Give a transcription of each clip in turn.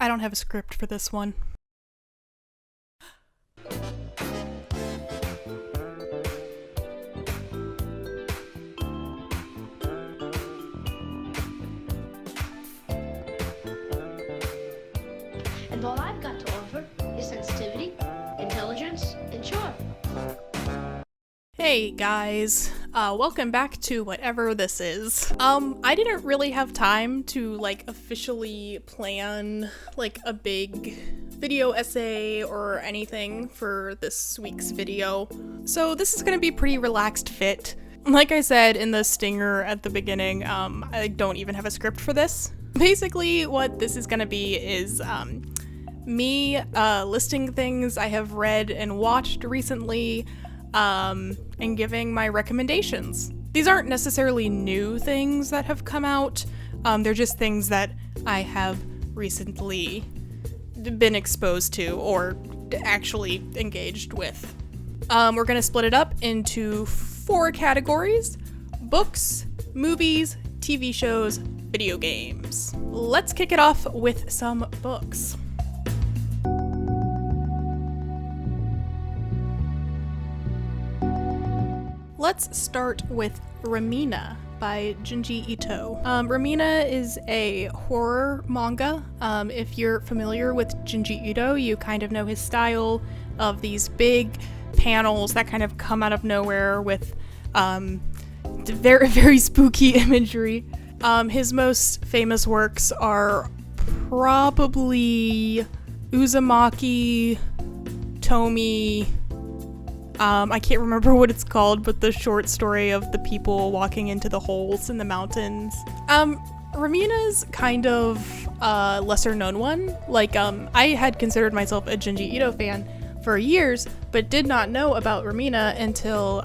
I don't have a script for this one. And all I've got to offer is sensitivity, intelligence, and charm. Hey guys, welcome back to whatever this is. I didn't really have time to officially plan a big video essay or anything for this week's video. So this is gonna be pretty relaxed fit. Like I said in the stinger at the beginning, I don't even have a script for this. Basically what this is gonna be is me listing things I have read and watched recently, and giving my recommendations. These aren't necessarily new things that have come out, they're just things that I have recently been exposed to or actually engaged with. We're gonna split it up into 4 categories: books, movies, TV shows, video games. Let's kick it off with some books. Let's start with Ramina by Junji Ito. Ramina is a horror manga. If you're familiar with Junji Ito, you kind of know his style of these big panels that kind of come out of nowhere with very, very spooky imagery. His most famous works are probably Uzumaki, Tomi, I can't remember what it's called, but the short story of the people walking into the holes in the mountains. Ramina's kind of a lesser known one. I had considered myself a Junji Ito fan for years, but did not know about Ramina until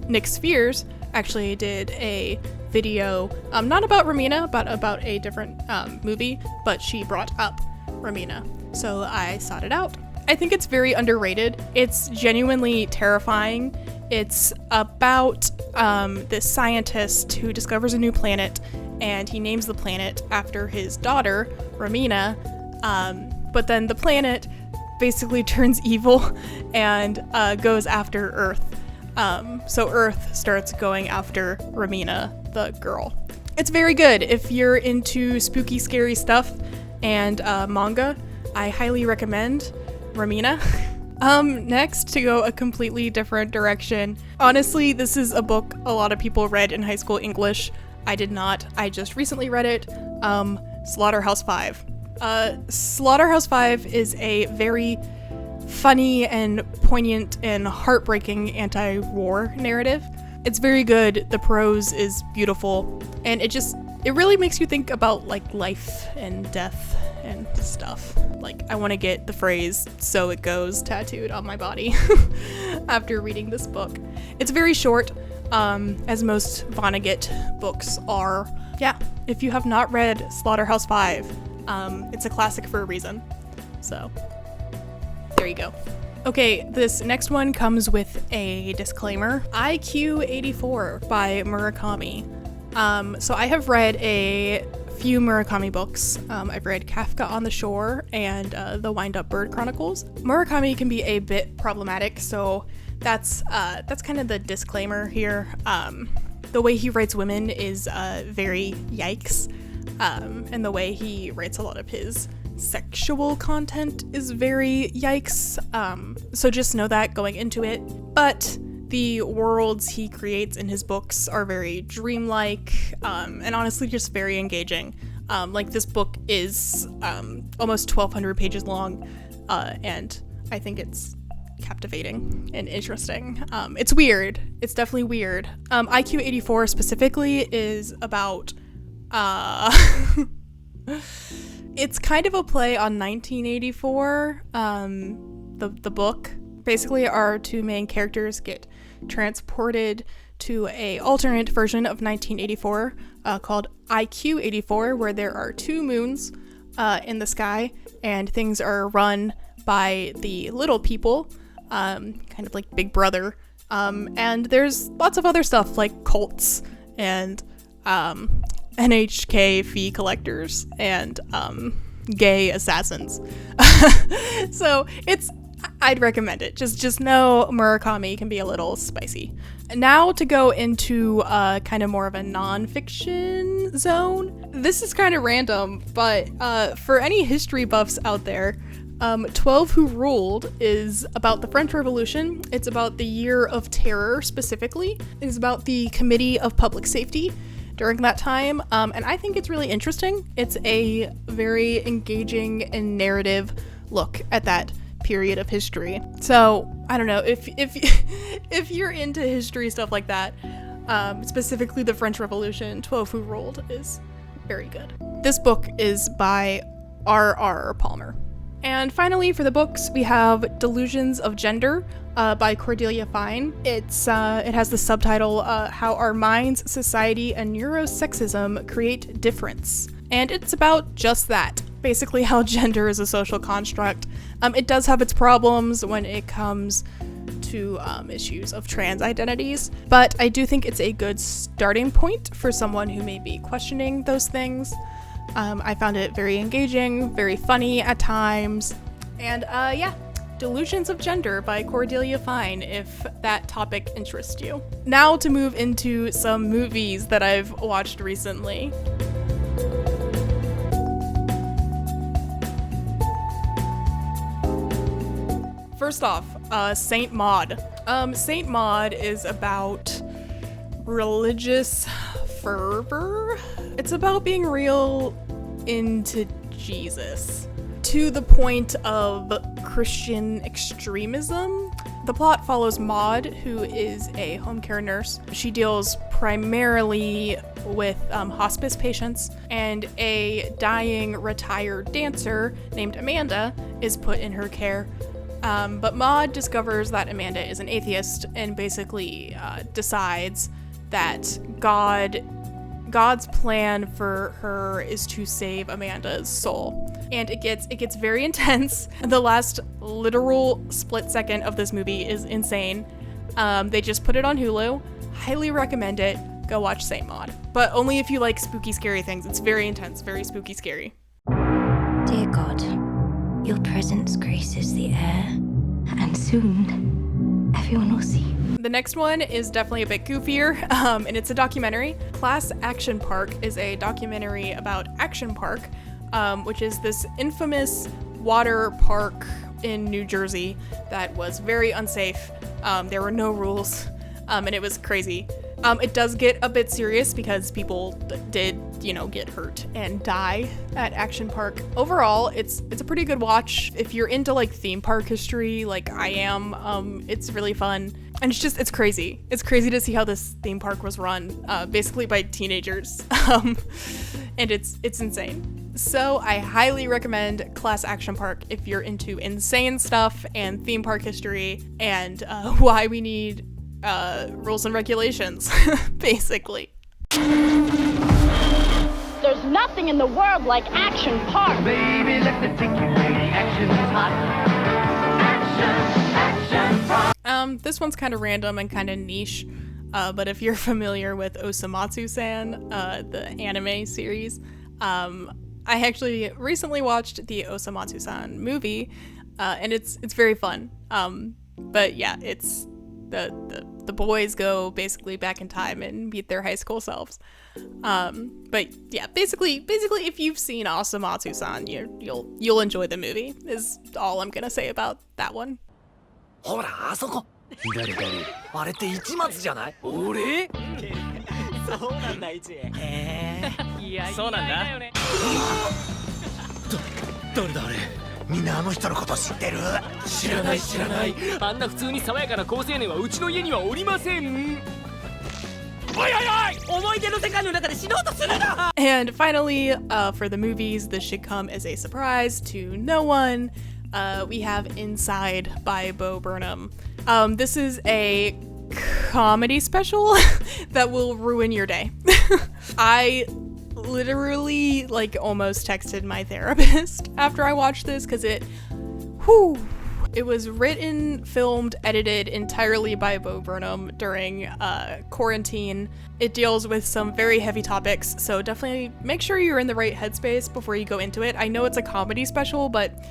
Nick Spears actually did a video, not about Ramina, but about a different movie, but she brought up Ramina. So I sought it out. I think it's very underrated. It's genuinely terrifying. It's about this scientist who discovers a new planet, and he names the planet after his daughter, Ramina, but then the planet basically turns evil and goes after Earth. So Earth starts going after Ramina, the girl. It's very good. If you're into spooky, scary stuff and manga, I highly recommend Ramina. Next, to go a completely different direction. Honestly, this is a book a lot of people read in high school English. I did not. I just recently read it. Slaughterhouse-Five. Slaughterhouse-Five is a very funny and poignant and heartbreaking anti-war narrative. It's very good. The prose is beautiful, and it really makes you think about life and death and stuff. I want to get the phrase "so it goes" tattooed on my body after reading this book. It's very short, as most Vonnegut books are. Yeah, if you have not read Slaughterhouse-Five, it's a classic for a reason. So, there you go. Okay, this next one comes with a disclaimer. IQ84 by Murakami. So I have read a few Murakami books. I've read Kafka on the Shore and the Wind-Up Bird Chronicles. Murakami can be a bit problematic, so that's kind of the disclaimer here. The way he writes women is very yikes, and the way he writes a lot of his sexual content is very yikes, so just know that going into it. But the worlds he creates in his books are very dreamlike, and honestly just very engaging. This book is almost 1,200 pages long, and I think it's captivating and interesting. It's weird. It's definitely weird. IQ84 specifically is about it's kind of a play on 1984, the book. Basically, our 2 main characters get transported to a alternate version of 1984 called IQ84, where there are 2 moons in the sky, and things are run by the little people, kind of like Big Brother, and there's lots of other stuff like cults and NHK fee collectors and gay assassins. So I'd recommend it. Just know Murakami can be a little spicy. Now to go into kind of more of a non-fiction zone. This is kind of random, but for any history buffs out there, 12 Who Ruled is about the French Revolution. It's about the Year of Terror specifically. It's about the Committee of Public Safety during that time, and I think it's really interesting. It's a very engaging and narrative look at that period of history. So I don't know if you're into history stuff like that, specifically the French Revolution, 12 Who Ruled is very good. This book is by R.R. Palmer. And finally, for the books, we have Delusions of Gender by Cordelia Fine. It has the subtitle, How Our Minds, Society, and Neurosexism Create Difference. And it's about just that. Basically how gender is a social construct. It does have its problems when it comes to issues of trans identities, but I do think it's a good starting point for someone who may be questioning those things. I found it very engaging, very funny at times, and Delusions of Gender by Cordelia Fine, if that topic interests you. Now to move into some movies that I've watched recently. First off, Saint Maud. Saint Maud is about religious fervor. It's about being real into Jesus to the point of Christian extremism. The plot follows Maud, who is a home care nurse. She deals primarily with hospice patients, and a dying retired dancer named Amanda is put in her care. But Maud discovers that Amanda is an atheist and basically decides that God's plan for her is to save Amanda's soul. And it gets very intense. The last literal split second of this movie is insane. They just put it on Hulu. Highly recommend it. Go watch Saint Maud. But only if you like spooky, scary things. It's very intense, very spooky, scary. Dear God, your presence graces the air, and soon everyone will see. The next one is definitely a bit goofier, and it's a documentary. Class Action Park is a documentary about Action Park, which is this infamous water park in New Jersey that was very unsafe. There were no rules, and it was crazy. It does get a bit serious because people did, get hurt and die at Action Park. Overall, it's a pretty good watch. If you're into like theme park history, like I am, it's really fun. And it's crazy. It's crazy to see how this theme park was run, basically by teenagers. And it's insane. So I highly recommend Class Action Park if you're into insane stuff and theme park history and why we need rules and regulations, basically. There's nothing in the world like Action Park. Baby, let me take you where the action is hot. Action Park. This one's kind of random and kind of niche, but if you're familiar with Osomatsu-San, the anime series, I actually recently watched the Osomatsu-San movie, and it's very fun. But yeah, it's the boys go basically back in time and meet their high school selves. But yeah, basically if you've seen Osomatsu-San, you'll enjoy the movie is all I'm gonna say about that one. ほらあそこ誰あれって市松じゃない俺そうなんだ市へえいやそうなんだ誰だあれみんなあの人のこと知ってる知らないあんな普通に爽やかな好青年はうちの家にはおりませんおいおいおい思い出の世界の中で死のうとするな And finally, for the movies, this should come as a surprise to no one. We have Inside by Bo Burnham. This is a comedy special that will ruin your day. I literally almost texted my therapist after I watched this because It was written, filmed, edited entirely by Bo Burnham during quarantine. It deals with some very heavy topics, so definitely make sure you're in the right headspace before you go into it. I know it's a comedy special, but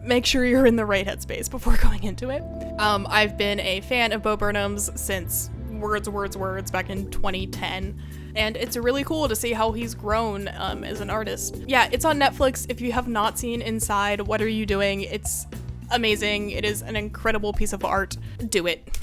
make sure you're in the right headspace before going into it. I've been a fan of Bo Burnham's since Words back in 2010. And it's really cool to see how he's grown as an artist. Yeah, it's on Netflix. If you have not seen Inside, What Are You Doing? It's amazing. It is an incredible piece of art. Do it.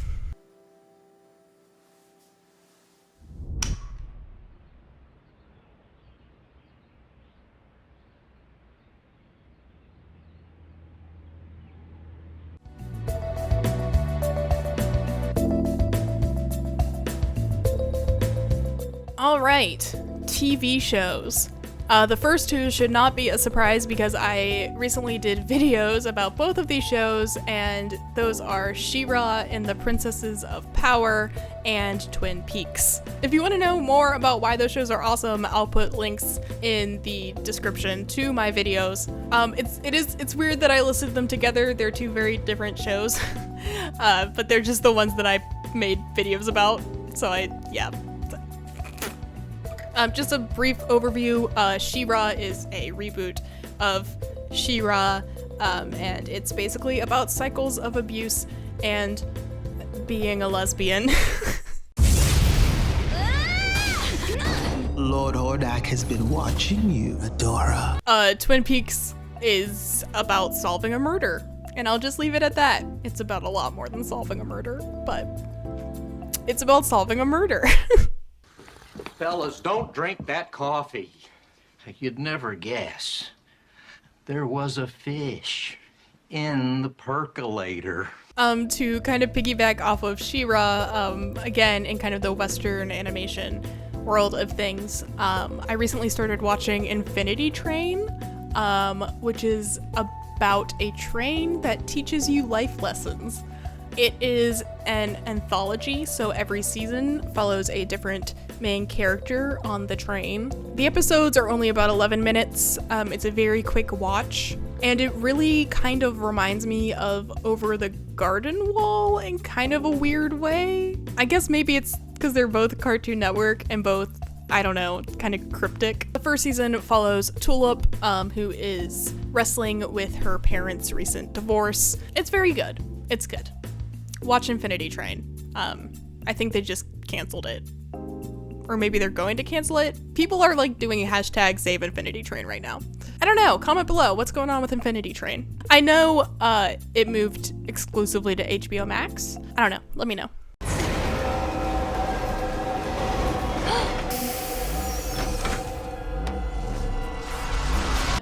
All right, TV shows. The first two should not be a surprise because I recently did videos about both of these shows, and those are She-Ra and the Princesses of Power and Twin Peaks. If you want to know more about why those shows are awesome, I'll put links in the description to my videos. It's weird that I listed them together. They're two very different shows, but they're just the ones that I made videos about. So yeah. Just a brief overview, She-Ra is a reboot of She-Ra, and it's basically about cycles of abuse and being a lesbian. Lord Hordak has been watching you, Adora. Twin Peaks is about solving a murder, and I'll just leave it at that. It's about a lot more than solving a murder, but it's about solving a murder. Fellas, don't drink that coffee. You'd never guess. There was a fish in the percolator. To kind of piggyback off of She-Ra, again, in kind of the Western animation world of things, I recently started watching Infinity Train, which is about a train that teaches you life lessons. It is an anthology, so every season follows a different main character on the train. The episodes are only about 11 minutes. It's a very quick watch, and it really kind of reminds me of Over the Garden Wall in kind of a weird way. I guess maybe it's because they're both Cartoon Network and both, I don't know, kind of cryptic. The first season follows Tulip, who is wrestling with her parents' recent divorce. It's very good. It's good. Watch Infinity Train. I think they just canceled it. Or maybe they're going to cancel it. People are like doing a hashtag save Infinity Train right now. I don't know. Comment below. What's going on with Infinity Train? I know it moved exclusively to HBO Max. I don't know. Let me know.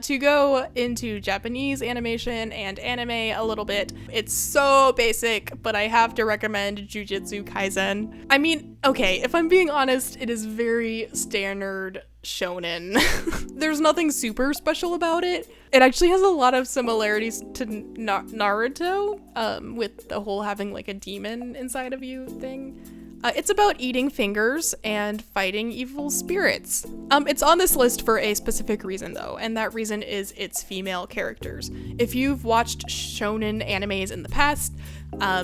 To go into Japanese animation and anime a little bit, it's so basic, but I have to recommend Jujutsu Kaisen. I mean, okay, if I'm being honest, it is very standard shonen. There's nothing super special about it. It actually has a lot of similarities to Naruto, with the whole having like a demon inside of you thing. It's about eating fingers and fighting evil spirits. It's on this list for a specific reason though, and that reason is its female characters. If you've watched shonen animes in the past,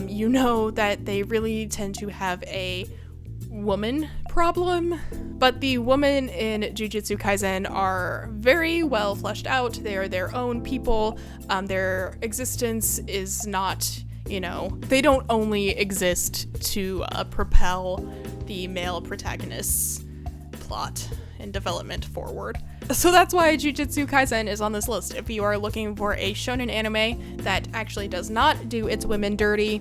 you know that they really tend to have a woman problem, but the women in Jujutsu Kaisen are very well fleshed out. They are their own people. Their existence is not, you know, they don't only exist to propel the male protagonist's plot and development forward. So that's why Jujutsu Kaisen is on this list. If you are looking for a shonen anime that actually does not do its women dirty,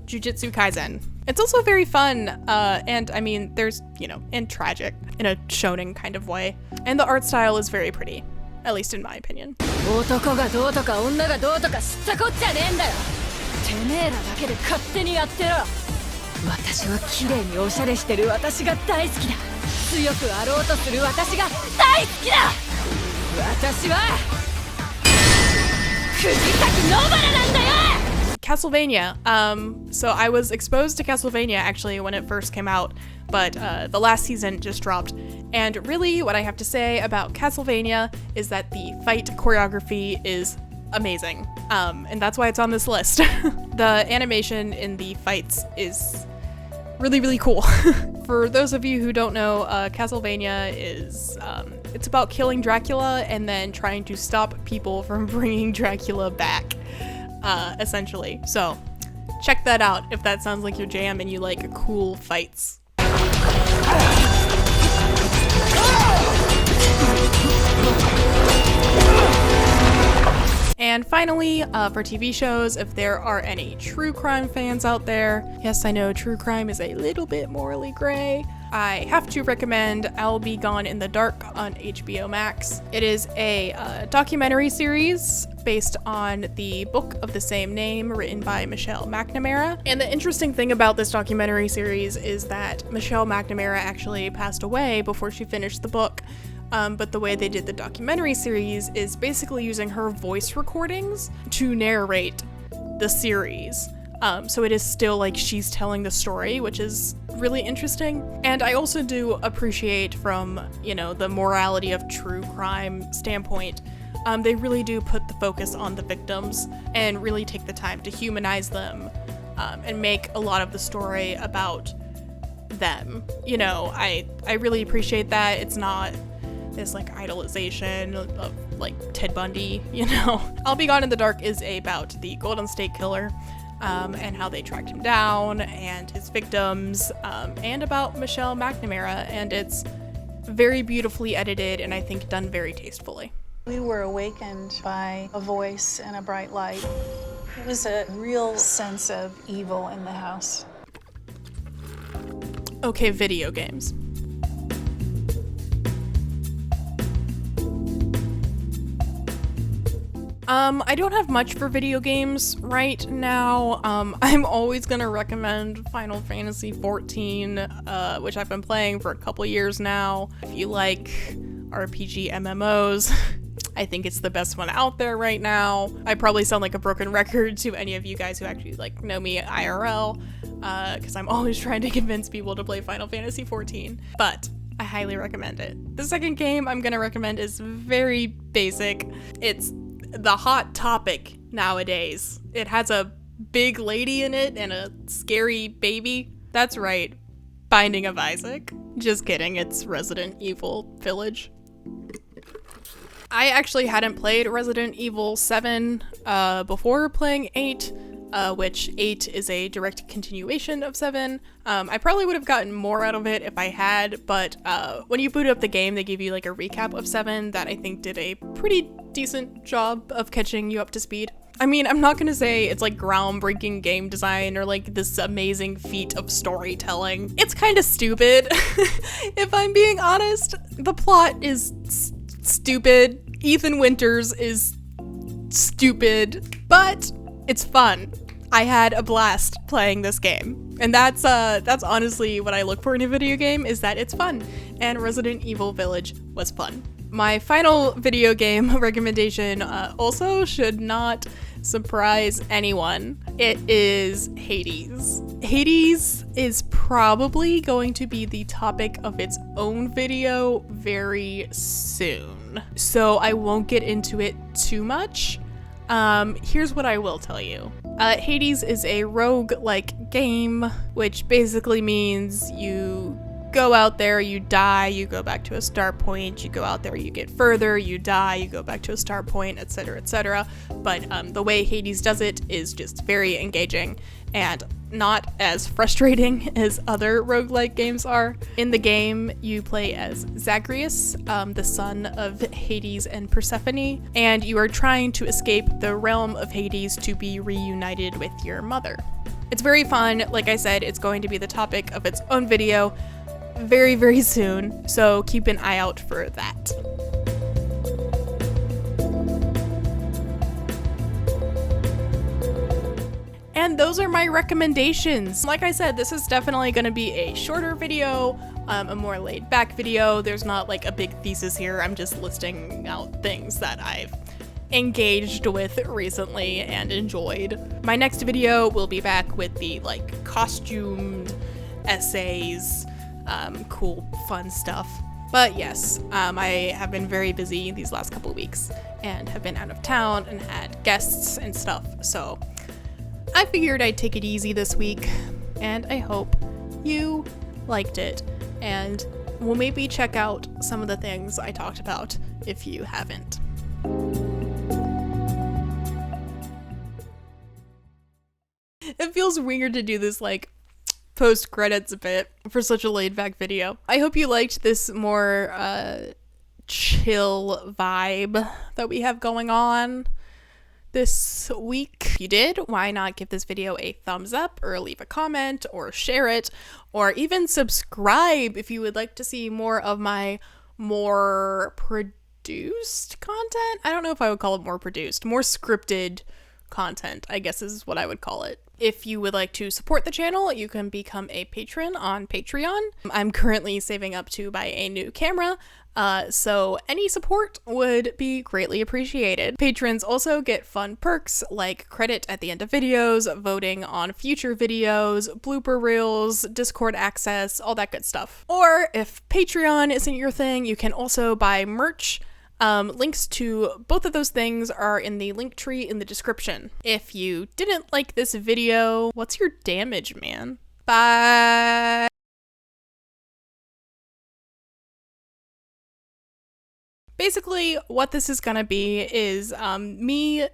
Jujutsu Kaisen. It's also very fun, and I mean, there's, you know, and tragic in a shonen kind of way. And the art style is very pretty, at least in my opinion. てめえらだけで勝手にやってろ。私は綺麗におしゃれしてる私が大好きだ。強くあろうとする私が大好きだ。私は藤崎野原なんだよ。 Castlevania. So I was exposed to Castlevania actually when it first came out, but the last season just dropped. And really what I have to say about Castlevania is that the fight choreography is amazing. And that's why it's on this list. The animation in the fights is really, really cool. For those of you who don't know, Castlevania is, it's about killing Dracula and then trying to stop people from bringing Dracula back, essentially. So check that out if that sounds like your jam and you like cool fights. And finally, for TV shows, if there are any true crime fans out there, yes, I know true crime is a little bit morally gray, I have to recommend I'll Be Gone in the Dark on HBO Max. It is a documentary series based on the book of the same name written by Michelle McNamara. And the interesting thing about this documentary series is that Michelle McNamara actually passed away before she finished the book. But the way they did the documentary series is basically using her voice recordings to narrate the series. So it is still like she's telling the story, which is really interesting. And I also do appreciate from, you know, the morality of true crime standpoint, they really do put the focus on the victims and really take the time to humanize them, and make a lot of the story about them. You know, I really appreciate that. It's not this like idolization of like Ted Bundy, you know. I'll Be Gone in the Dark is about the Golden State Killer, and how they tracked him down and his victims, and about Michelle McNamara, and it's very beautifully edited and I think done very tastefully. We were awakened by a voice and a bright light. It was a real sense of evil in the house. Okay, video games. I don't have much for video games right now. I'm always gonna recommend Final Fantasy XIV, which I've been playing for a couple years now. If you like RPG MMOs, I think it's the best one out there right now. I probably sound like a broken record to any of you guys who actually like know me IRL, because I'm always trying to convince people to play Final Fantasy XIV, but I highly recommend it. The second game I'm gonna recommend is very basic. It's the hot topic nowadays. It has a big lady in it and a scary baby. That's right, Binding of Isaac. Just kidding, it's Resident Evil Village. I actually hadn't played Resident Evil 7 before playing 8, which 8 is a direct continuation of 7. I probably would have gotten more out of it if I had, but when you boot up the game, they give you like a recap of 7 that I think did a pretty decent job of catching you up to speed. I mean, I'm not gonna say it's like groundbreaking game design or like this amazing feat of storytelling. It's kind of stupid, if I'm being honest. The plot is stupid. Ethan Winters is stupid, but it's fun. I had a blast playing this game, and that's honestly what I look for in a video game, is that it's fun, and Resident Evil Village was fun. My final video game recommendation also should not surprise anyone. It is Hades. Hades is probably going to be the topic of its own video very soon, so I won't get into it too much. Here's what I will tell you. Hades is a rogue-like game, which basically means you go out there, you die, you go back to a start point, you go out there, you get further, you die, you go back to a start point, etc., etc. But the way Hades does it is just very engaging and not as frustrating as other roguelike games are. In the game, you play as Zagreus, the son of Hades and Persephone, and you are trying to escape the realm of Hades to be reunited with your mother. It's very fun. Like I said, it's going to be the topic of its own video very, very soon, so keep an eye out for that. And those are my recommendations. Like I said, this is definitely going to be a shorter video, a more laid back video. There's not like a big thesis here. I'm just listing out things that I've engaged with recently and enjoyed. My next video will be back with the like costumed essays, cool fun stuff. But yes, I have been very busy these last couple of weeks and have been out of town and had guests and stuff, so I figured I'd take it easy this week, and I hope you liked it and will maybe check out some of the things I talked about if you haven't. It feels weird to do this like post-credits bit for such a laid-back video. I hope you liked this more chill vibe that we have going on this week. If you did, why not give this video a thumbs up or leave a comment or share it or even subscribe if you would like to see more of my more produced content. I don't know if I would call it more produced, more scripted content, I guess is what I would call it. If you would like to support the channel, you can become a patron on Patreon. I'm currently saving up to buy a new camera, so any support would be greatly appreciated. Patrons also get fun perks like credit at the end of videos, voting on future videos, blooper reels, Discord access, all that good stuff. Or if Patreon isn't your thing, you can also buy merch. Links to both of those things are in the link tree in the description. If you didn't like this video, what's your damage, man? Bye! Basically, what this is gonna be is, me